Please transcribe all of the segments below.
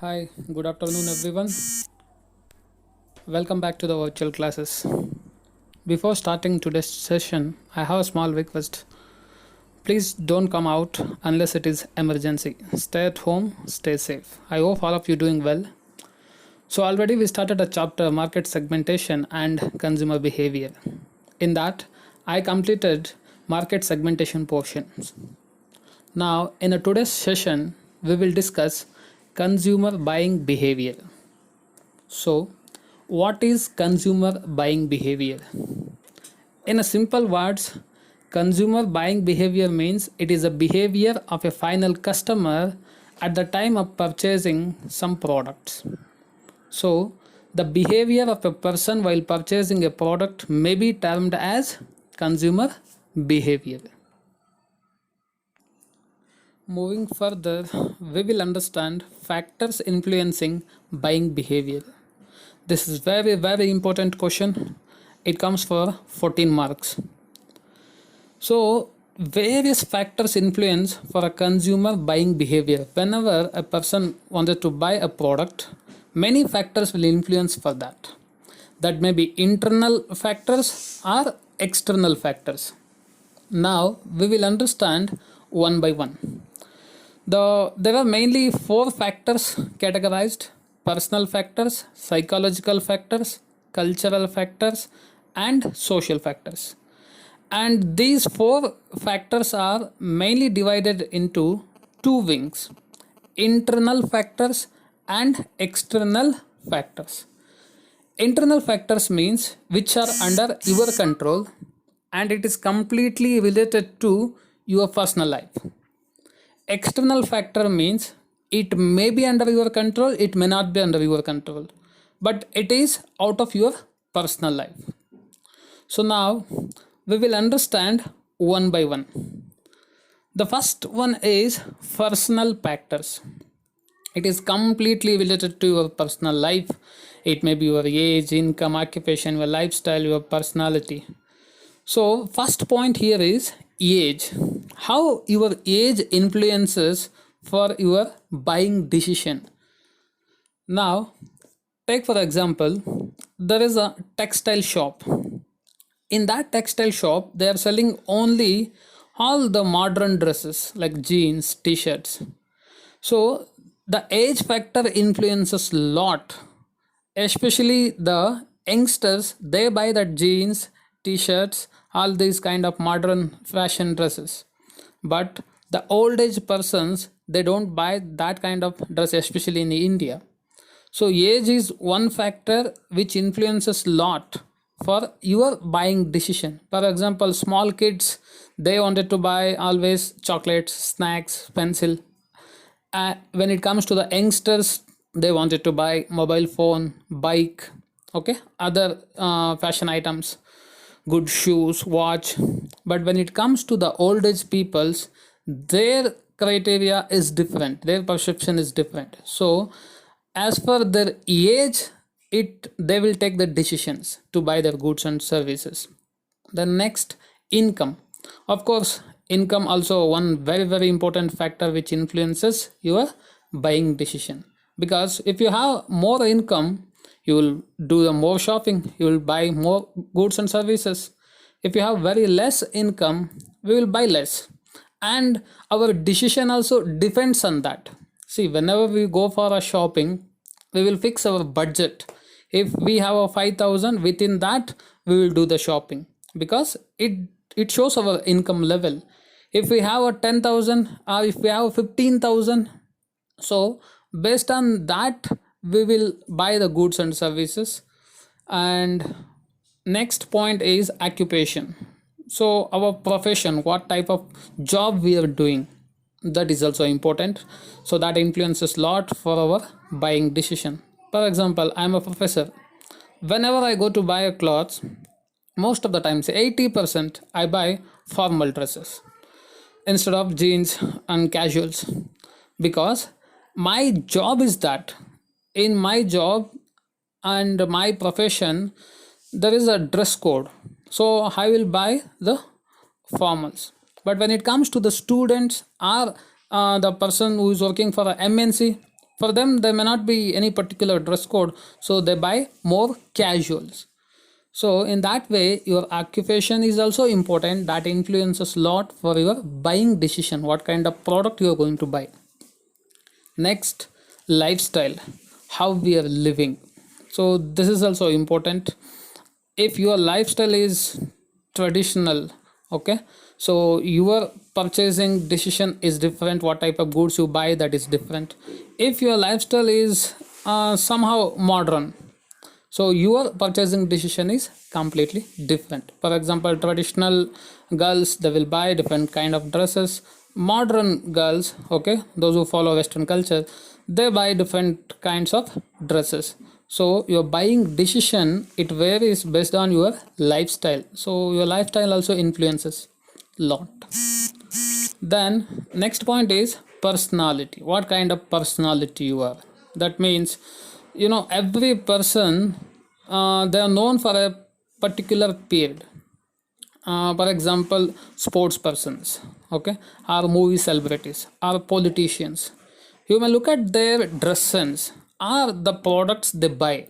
Hi, good afternoon, everyone. Welcome back to the virtual classes. Before starting today's session, I have a small request. Please don't come out unless it is emergency. Stay at home, stay safe. I hope all of you doing well. So already we started a chapter market segmentation and consumer behavior. In that, I completed market segmentation portions. Now, in a today's session, we will discuss consumer buying behavior. So, what is consumer buying behavior? In a simple words, consumer buying behavior means it is a behavior of a final customer at the time of purchasing some products. So, the behavior of a person while purchasing a product may be termed as consumer behavior. Moving further, we will understand factors influencing buying behavior. This is very important question. It comes for 14 marks. So various factors influence for a consumer buying behavior. Whenever a person wanted to buy a product, many factors will influence for that. That may be internal factors or external factors. Now we will understand one by one. There are mainly four factors categorized: personal factors, psychological factors, cultural factors, and social factors. And these four factors are mainly divided into two wings: internal factors and external factors. Internal factors means which are under your control and it is completely related to your personal life. External factor means it may be under your control, it may not be under your control, but it is out of your personal life. So now we will understand one by one. The first one is personal factors. It is completely related to your personal life. It may be your age, income, occupation, your lifestyle, your personality. So first point here is age. How your age influences for your buying decision. Now take for example, there is a textile shop. In that textile shop they are selling only all the modern dresses like jeans, t-shirts. So the age factor influences a lot, especially the youngsters. They buy that jeans, t-shirts, all these kind of modern fashion dresses, but the old age persons, they don't buy that kind of dress, especially in India. So age is one factor which influences a lot for your buying decision. For example, small kids, they wanted to buy always chocolates, snacks, pencil. When it comes to the youngsters, they wanted to buy mobile phone, bike, okay, other fashion items, good shoes, watch. But when it comes to the old age peoples, their criteria is different, their perception is different. So as per their age, it they will take the decisions to buy their goods and services. The next, income. Of course, income also one very important factor which influences your buying decision, because if you have more income, you will do the more shopping, you will buy more goods and services. If you have very less income, we will buy less, and our decision also depends on that. See, whenever we go for a shopping, we will fix our budget. If we have a 5,000, within that we will do the shopping, because it shows our income level. If we have a 10,000 or if we have 15,000, so based on that we will buy the goods and services. And next point is occupation. So our profession, what type of job we are doing, that is also important. So that influences a lot for our buying decision. For example, I am a professor. Whenever I go to buy a clothes, most of the times 80% I buy formal dresses instead of jeans and casuals, because my job is that. In my job and my profession, there is a dress code, so I will buy the formals. But when it comes to the students or the person who is working for a MNC, For them, there may not be any particular dress code, so they buy more casuals. So in that way, your occupation is also important. That influences a lot for your buying decision, what kind of product you are going to buy. Next, lifestyle, how we are living. So this is also important. If your lifestyle is traditional, okay, so your purchasing decision is different. What type of goods you buy, that is different. If your lifestyle is somehow modern, so your purchasing decision is completely different. For example, traditional girls, they will buy different kind of dresses. Modern girls, okay, those who follow western culture, they buy different kinds of dresses. So your buying decision, it varies based on your lifestyle. So your lifestyle also influences lot. Then next point is personality, what kind of personality you are. That means, every person, they are known for a particular period. For example, sports persons, okay, or movie celebrities, or politicians. You may look at their dress sense or the products they buy.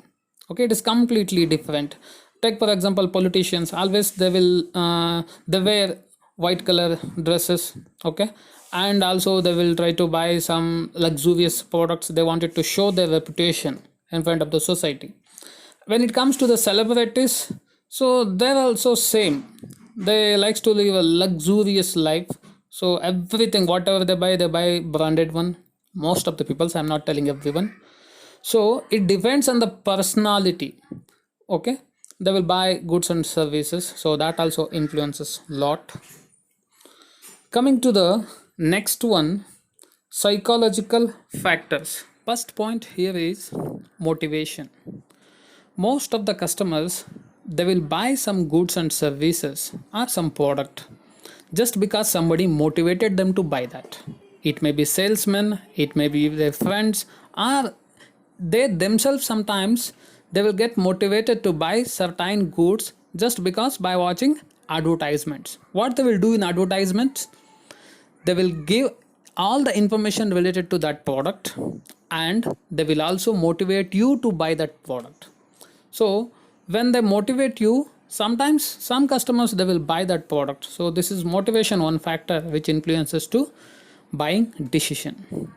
Okay, it is completely different. Take for example, politicians always they wear white color dresses, okay, and also they will try to buy some luxurious products. They wanted to show their reputation in front of the society. When it comes to the celebrities, so they're also same. They likes to live a luxurious life. So everything whatever they buy branded one. Most of the people, I'm not telling everyone. So it depends on the personality. Okay, they will buy goods and services, so that also influences lot. Coming to the next one, psychological factors. First point here is motivation. Most of the customers, they will buy some goods and services or some product just because somebody motivated them to buy that. It may be salesmen, it may be their friends, or they themselves. Sometimes they will get motivated to buy certain goods just because by watching advertisements. What they will do in advertisements, they will give all the information related to that product, and they will also motivate you to buy that product. So when they motivate you, sometimes some customers, they will buy that product. So this is motivation, one factor which influences to buying decision.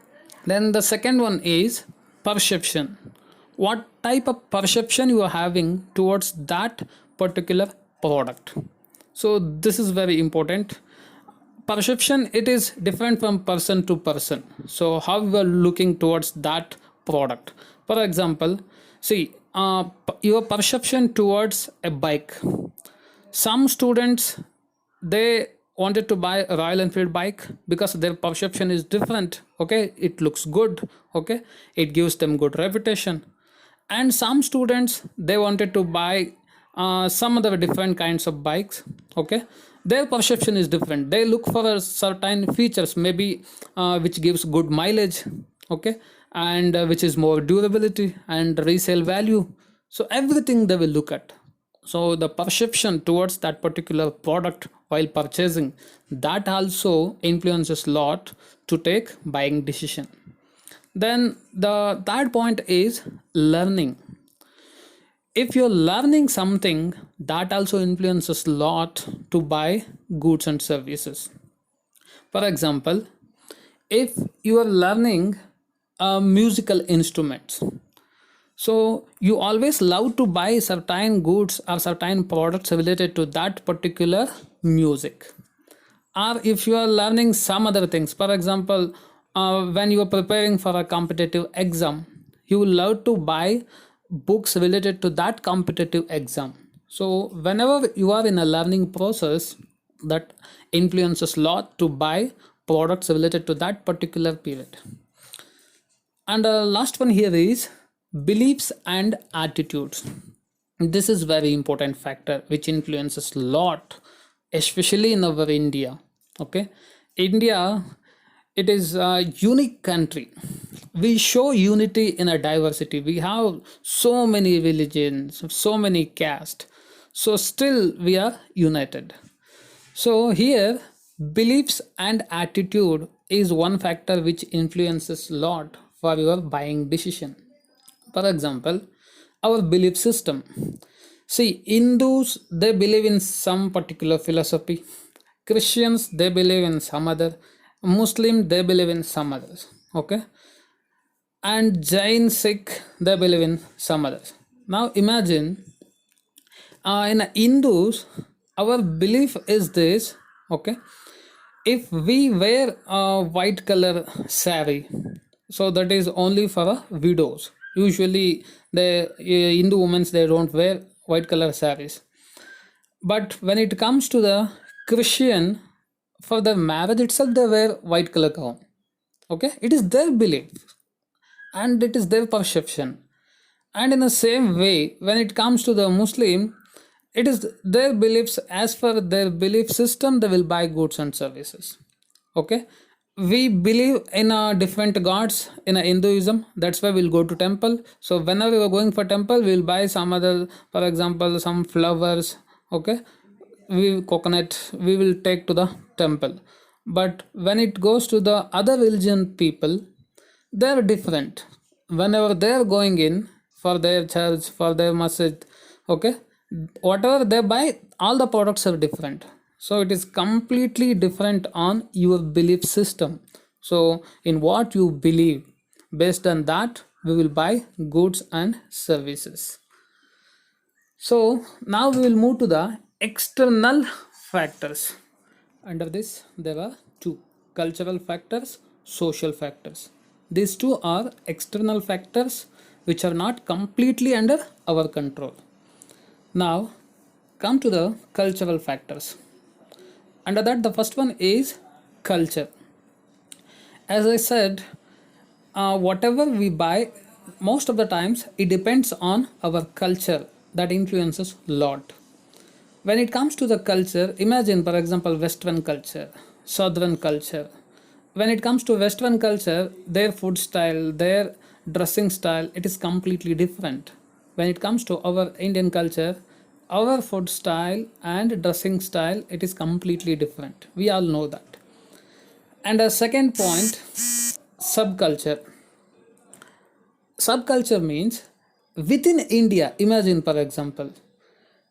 Then the second one is perception. What type of perception you are having towards that particular product. So this is very important. Perception, it is different from person to person. So how you are looking towards that product. For example, see, your perception towards a bike. Some students, they wanted to buy a Royal Enfield bike because their perception is different. Okay, it looks good. Okay, it gives them good reputation. And some students, they wanted to buy some other different kinds of bikes. Okay, their perception is different. They look for a certain features, maybe which gives good mileage. Okay, and which is more durability and resale value. So everything they will look at. So the perception towards that particular product while purchasing, that also influences a lot to take buying decision. Then the third point is learning. If you're learning something, that also influences a lot to buy goods and services. For example, if you are learning musical instruments, so you always love to buy certain goods or certain products related to that particular music. Or if you are learning some other things, for example, when you are preparing for a competitive exam, you will love to buy books related to that competitive exam. So whenever you are in a learning process, that influences a lot to buy products related to that particular period. And the last one here is beliefs and attitudes. This is very important factor which influences a lot, especially in our India. Okay, India, it is a unique country. We show unity in a diversity. We have so many religions, so many castes. So still we are united. So here, beliefs and attitude is one factor which influences a lot for your buying decision. For example, our belief system. See, Hindus they believe in some particular philosophy, Christians they believe in some other, Muslim they believe in some others. Okay, and Jain Sikh they believe in some others. Now imagine in Hindus, our belief is this. Okay, if we wear a white color sari, so that is only for widows. Usually, the Hindu women they don't wear white color saris. But when it comes to the Christian, for the marriage itself, they wear white color gown. Okay, it is their belief and it is their perception. And in the same way, when it comes to the Muslim, it is their beliefs. As per their belief system, they will buy goods and services. Okay, we believe in different gods in Hinduism. That's why we'll go to temple. So whenever we are going for temple, we'll buy some other, for example, some flowers. Okay, we coconut we will take to the temple. But when it goes to the other religion people, they're different. Whenever they're going in for their church, for their masjid, okay, whatever they buy, all the products are different. So it is completely different on your belief system. So in what you believe, based on that we will buy goods and services. So now we will move to the external factors. Under this, there are two: cultural factors, social factors. These two are external factors which are not completely under our control. Now, come to the cultural factors. Under that, the first one is culture. As I said, whatever we buy, most of the times it depends on our culture, that influences a lot. When it comes to the culture, imagine for example Western culture, Southern culture. When it comes to Western culture, their food style, their dressing style, it is completely different. When it comes to our Indian culture, our food style and dressing style, it is completely different. We all know that. And a second point, subculture. Subculture means within India, imagine for example,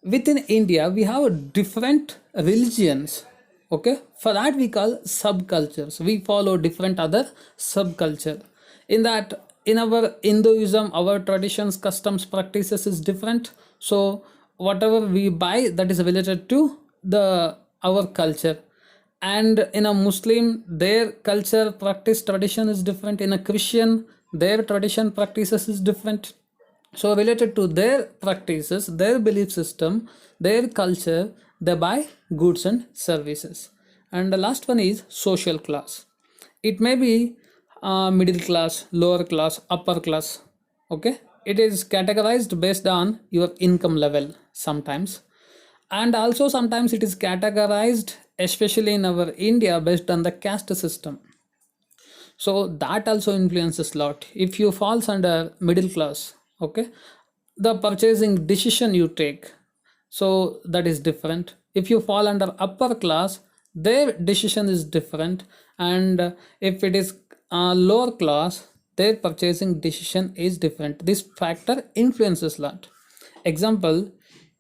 within India we have different religions. Okay, for that we call subcultures. We follow different other subculture. In that, in our Hinduism, our traditions, customs, practices is different. So whatever we buy, that is related to the our culture. And in a Muslim, their culture, practice, tradition is different. In a Christian, their tradition, practices is different. So related to their practices, their belief system, their culture, they buy goods and services. And the last one is social class. It may be middle class, lower class, upper class. Okay, it is categorized based on your income level sometimes. And also sometimes it is categorized, especially in our India, based on the caste system. So that also influences a lot. If you falls under middle class, okay, the purchasing decision you take, so that is different. If you fall under upper class, their decision is different. And if it is lower class, their purchasing decision is different. This factor influences a lot. Example,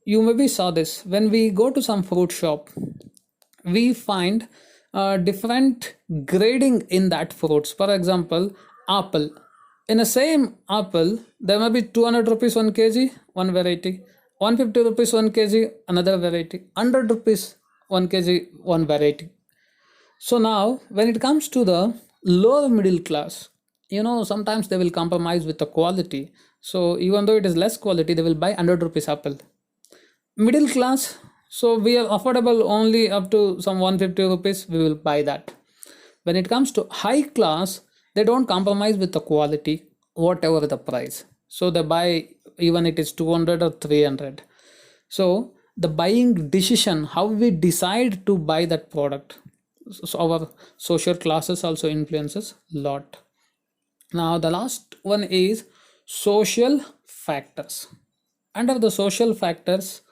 you maybe saw this when we go to some fruit shop, we find different grading in that fruits. For example, apple. In the same apple, there may be 200 rupees 1 kg, one variety, 150 rupees 1 kg, another variety, 100 rupees 1 kg, one variety. So now, when it comes to the lower middle class, sometimes they will compromise with the quality. So even though it is less quality, they will buy 100 rupees apple. Middle class, so we are affordable only up to some 150 rupees, we will buy that. When it comes to high class, they don't compromise with the quality, whatever the price. So they buy even it is 200 or 300. So the buying decision, how we decide to buy that product, so our social classes also influences a lot. Now the last one is social factors. Under the social factors,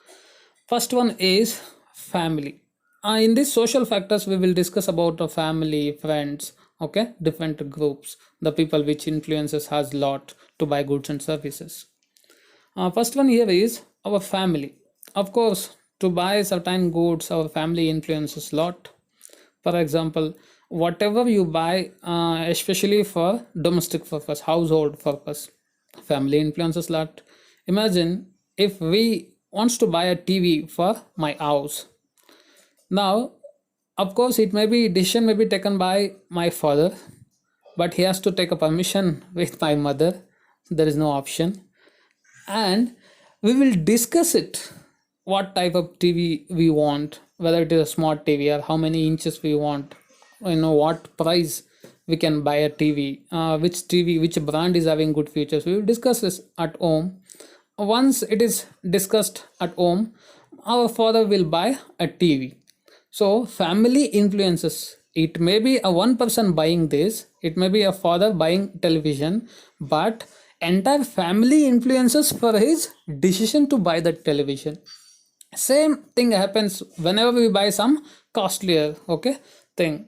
first one is family. In these social factors, we will discuss about the family, friends, Okay, different groups, the people which influences has lot to buy goods and services. First one here is our family. Of course, to buy certain goods, our family influences lot. For example, whatever you buy, especially for domestic purpose, household purpose, family influences lot. Imagine if we wants to buy a TV for my house. Now, of course, it may be decision may be taken by my father, but he has to take a permission with my mother. There is no option, and we will discuss it, what type of TV we want, whether it is a smart TV or how many inches we want, what price we can buy a TV, which TV, which brand is having good features. We will discuss this at home. Once it is discussed at home, our father will buy a TV. So family influences. It may be a one person buying this, it may be a father buying television, but entire family influences for his decision to buy the television. Same thing happens whenever we buy some costlier, okay, thing.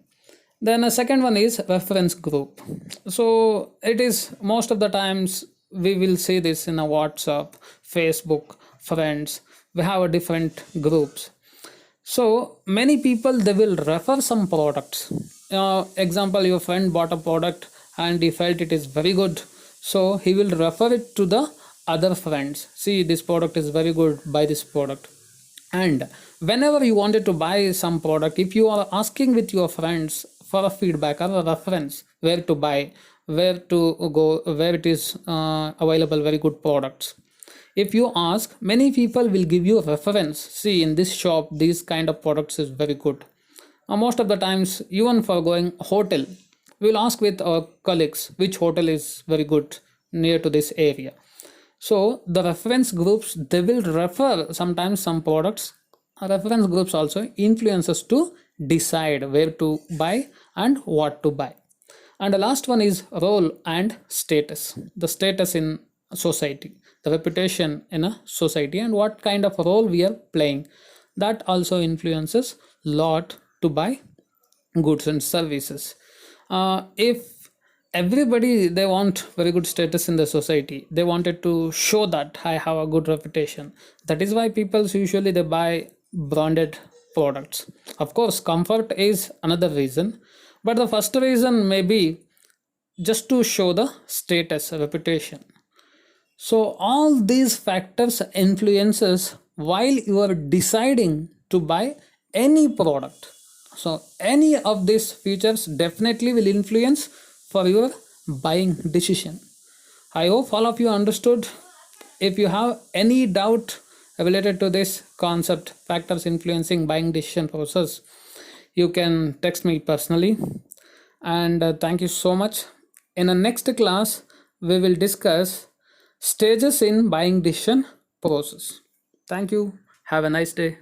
Then a second one is reference group. So it is most of the times we will see this in a WhatsApp, Facebook, friends. We have a different groups. So many people they will refer some products. Example, your friend bought a product and he felt it is very good, so he will refer it to the other friends. See, this product is very good. Buy this product. And whenever you wanted to buy some product, if you are asking with your friends for a feedback or a reference, where to buy, where to go, where it is available, very good products, if you ask, many people will give you a reference. See, in this shop these kind of products is very good. Most of the times, even for going hotel, we will ask with our colleagues which hotel is very good near to this area. So the reference groups they will refer sometimes some products. Reference groups also influence us to decide where to buy and what to buy. And the last one is role and status. The status in society, the reputation in a society, and what kind of role we are playing. That also influences lot to buy goods and services. If everybody they want very good status in the society, they wanted to show that I have a good reputation. That is why people usually they buy branded products. Of course, comfort is another reason, but the first reason may be just to show the status, reputation. So all these factors influences while you are deciding to buy any product. So any of these features definitely will influence for your buying decision. I hope all of you understood. If you have any doubt related to this concept, factors influencing buying decision process, you can text me personally. And thank you so much. In the next class, we will discuss stages in buying decision process. Thank you. Have a nice day.